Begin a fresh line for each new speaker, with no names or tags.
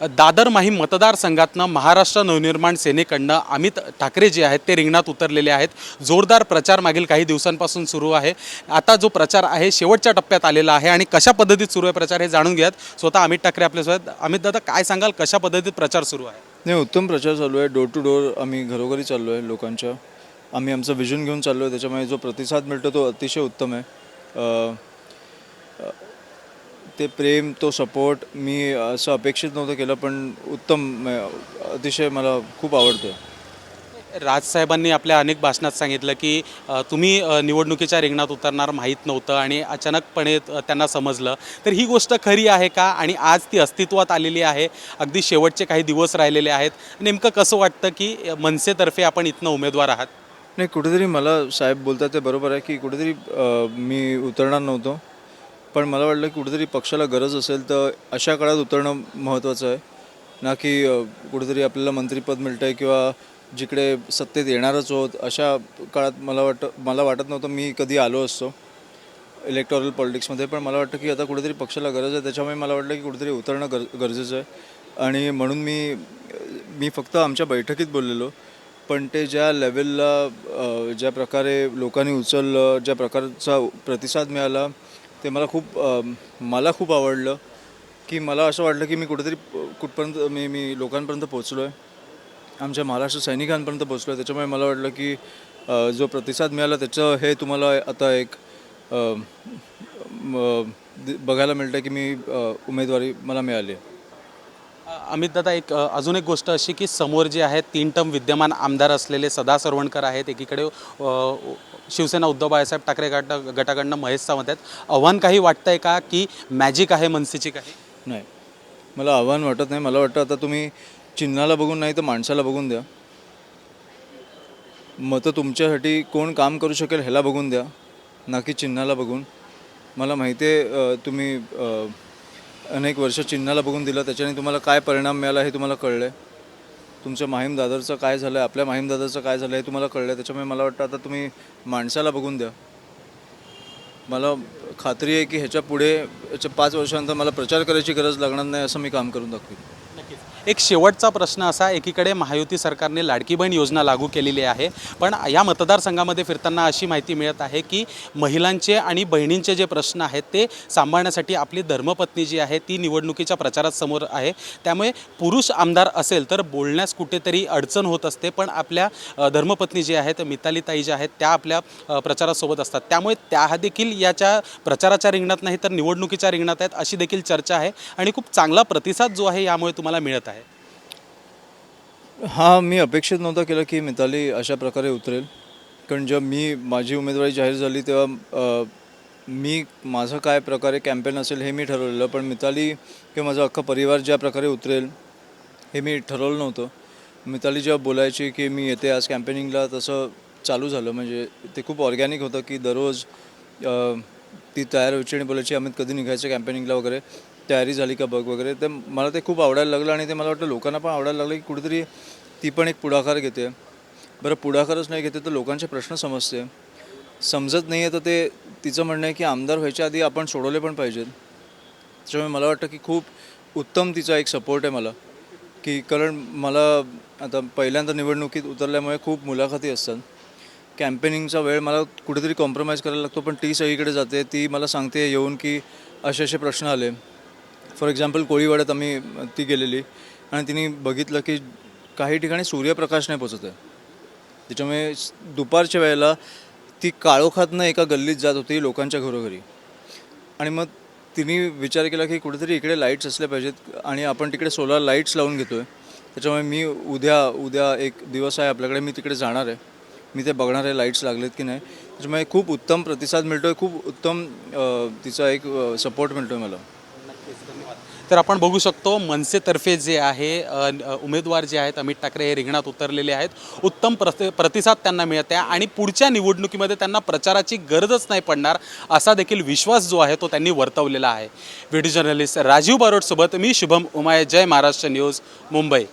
दादर माहीम मतदारसंघातनं महाराष्ट्र नवनिर्माण सेनेकडनं अमित ठाकरे जे आहेत ते रिंगणात उतरलेले आहेत। जोरदार प्रचार मागील काही दिवसांपासून सुरू आहे। आता जो प्रचार आहे शेवटच्या टप्प्यात आलेला आहे आणि कशा पद्धतीत सुरू आहे प्रचार हे जाणून घ्यात स्वतः अमित ठाकरे आपल्यासोबत। अमित दादा, काय सांगाल, कशा पद्धतीत प्रचार सुरू आहे?
नाही, उत्तम प्रचार चालू आहे। डोर टू डोर आम्ही घरोघरी चाललो आहे लोकांच्या। आम्ही आमचं विजन घेऊन चाललो आहे, त्याच्यामुळे जो प्रतिसाद मिळतो तो अतिशय उत्तम आहे। ते प्रेम, तो सपोर्ट मी असं अपेक्षित नव्हतं केलं, पण उत्तम, अतिशय मला खूप आवडतं।
राजसाहेबांनी आपल्या अनेक भाषणात सांगितलं की तुम्ही निवडणुकीच्या रिंगणात उतरणार माहीत नव्हतं आणि अचानकपणे त्यांना समजलं, तर ही गोष्ट खरी आहे का? आणि आज ती अस्तित्वात आलेली आहे, अगदी शेवटचे काही दिवस राहिलेले आहेत, नेमकं कसं वाटतं की मनसेतर्फे आपण इथनं उमेदवार आहात?
नाही, कुठेतरी मला साहेब बोलतात ते बरोबर आहे की कुठेतरी मी उतरणार नव्हतो, पण मला वाटलं की कुठेतरी पक्षाला गरज असेल तर अशा काळात उतरणं महत्त्वाचं आहे, ना की कुठेतरी आपल्याला मंत्रिपद मिळतं आहे किंवा जिकडे सत्तेत येणारच आहोत अशा काळात। मला वाटत नव्हतं मी कधी आलो असतो इलेक्टोरल पॉलिटिक्समध्ये, पण मला वाटतं की आता कुठेतरी पक्षाला गरज आहे, त्याच्यामुळे मला वाटलं की कुठेतरी उतरणं गरजेचं आहे। आणि म्हणून मी फक्त आमच्या बैठकीत बोललेलो, पण ते ज्या लेवलला ज्या प्रकारे लोकांनी उचललं, ज्या प्रकारचा प्रतिसाद मिळाला, ते मला खूप आवडलं। की मला असं वाटलं की मी कुठेतरी कुठपर्यंत मी लोकांपर्यंत पोचलो आहे, आमच्या महाराष्ट्र सैनिकांपर्यंत पोचलो आहे। त्याच्यामुळे मला वाटलं की जो प्रतिसाद मिळाला त्याचं हे तुम्हाला आता एक बघायला मिळतं की मी उमेदवारी मला मिळाली आहे।
अमित दादा, अजून एक गोष्ट अशी की समोर जे आहेत 3 टर्म विद्यमान आमदार असलेले सदा सरवणकर आहेत, एकीकडे शिवसेना उद्धव बाळासाहेब ठाकरे गटाकडनं महेश सावंत आहेत। आव्हान काही वाटतंय का की मॅजिक आहे मनसेची काही?
नाही, मला आव्हान वाटत नाही। मला वाटतं आता तुम्ही चिन्हाला बघून नाही तर माणसाला बघून द्या। मतं तुमच्यासाठी कोण काम करू शकेल ह्याला बघून द्या, ना की चिन्हाला बघून। मला माहिती आहे तुम्ही अनेक वर्ष चिन्हाला बघून दिलं, त्याच्याने तुम्हाला काय परिणाम मिळाला हे तुम्हाला कळलं आहे। तुमच्या माहीम दादरचं काय झालं आहे, आपल्या माहीम दादरचं काय झालं हे तुम्हाला कळलं आहे। त्याच्यामुळे मला वाटतं आता तुम्ही माणसाला बघून द्या। मला खात्री आहे की ह्याच्या पुढे 5 वर्षानंतर मला प्रचार करायची गरज लागणार नाही, असं मी काम करून दाखवेन।
नक्कीच। एक शेवटचा प्रश्न असा, एकीकडे महायुती सरकारने लाडकी बहीण योजना लागू केलेली आहे, पण या मतदारसंघामध्ये फिरताना अशी माहिती मिळत आहे की महिलांचे आणि बहिणींचे जे प्रश्न आहेत ते सांभाळण्यासाठी आपली धर्मपत्नी जी आहे ती निवडणुकीच्या प्रचारात समोर आहे। त्यामुळे पुरुष आमदार असेल तर बोलण्यास कुठेतरी अडचण होत असते, पण आपल्या धर्मपत्नी जी आहेत मितालीताई ज्या आहेत त्या आपल्या प्रचारासोबत असतात, त्यामुळे त्या देखील याच्या प्रचाराच्या रिंगणात नाही तर निवडणुकीच्या रिंगणात आहेत, अशी देखील चर्चा आहे आणि खूप चांगला प्रतिसाद जो आहे यामुळे तुम्हाला मिळत आहे।
हां, मी अपेक्षित नव्हतं केलं की मिताली अशा प्रकारे उतरेल, कारण जेव्हा माझी उमेदवारी जाहीर झाली तेव्हा माझं काय प्रकारे कॅम्पेन असेल हे मी ठरवलेलं, पण मिताली किंवा माझा अख्खा परिवार ज्या प्रकारे उतरेल हे मी ठरवलं नव्हतं। मिताली जेव्हा बोलायची की मी येते आज कॅम्पेनिंगला, तसं चालू झालं। म्हणजे ते खूप ऑर्गॅनिक होतं की दररोज ती तयार व्हायची आणि बोलायची अमित कधी निघायचं कॅम्पेनिंगला वगैरे, तयारी झाली का बघ वगैरे। ते मला ते खूप आवडायला लागलं आणि ते मला वाटतं लोकांना पण आवडायला लागलं की कुठेतरी ती पण एक पुढाकार घेते। बरं, पुढाकारच नाही घेते तर लोकांचे प्रश्न समजत नाही आहे, तर ते तिचं म्हणणं आहे की आमदार व्हायच्या आधी आपण सोडवले पण पाहिजेत। त्याच्यामुळे मला वाटतं की खूप उत्तम तिचा एक सपोर्ट आहे मला, की कारण मला आता पहिल्यांदा निवडणुकीत उतरल्यामुळे खूप मुलाखती असतात, कॅम्पेनिंगचा वेळ मला कुठेतरी कॉम्प्रोमाइज करायला लागतो, पण ती सगळीकडे जाते, ती मला सांगते येऊन की असे प्रश्न आले। फॉर एक्झाम्पल कोळीवाड्यात ती गेलेली आणि तिने बघितलं की काही ठिकाणी सूर्यप्रकाश नाही पोचत आहे, त्याच्यामुळे दुपारच्या वेळेला ती काळोखातनं एका गल्लीत जात होती लोकांच्या घरोघरी। आणि मग तिने विचार केला की कुठेतरी इकडे लाईट्स असल्या पाहिजेत आणि आपण तिकडे सोलार लाईट्स लावून घेतो आहे। त्याच्यामुळे मी उद्या एक दिवस आहे आपल्याकडे, मी तिकडे जाणार आहे, मी ते बघणार आहे लाईट्स लागलेत की नाही। त्याच्यामुळे खूप उत्तम प्रतिसाद मिळतो आहे, खूप उत्तम तिचा एक सपोर्ट मिळतो आहे मला।
तर आपण बघू शकतो मनसेतर्फे जे आहे उमेदवार जे आहेत अमित ठाकरे हे रिंगणात उतरलेले आहेत, उत्तम प्रतिसाद त्यांना मिळत आहे आणि पुढच्या निवडणुकीमध्ये त्यांना प्रचाराची गरजच नाही पडणार असा देखील विश्वास जो आहे तो त्यांनी वर्तवलेला आहे। व्हिडिओ जर्नलिस्ट राजीव बारोटसोबत मी शुभम उमाय, जय महाराष्ट्र न्यूज, मुंबई।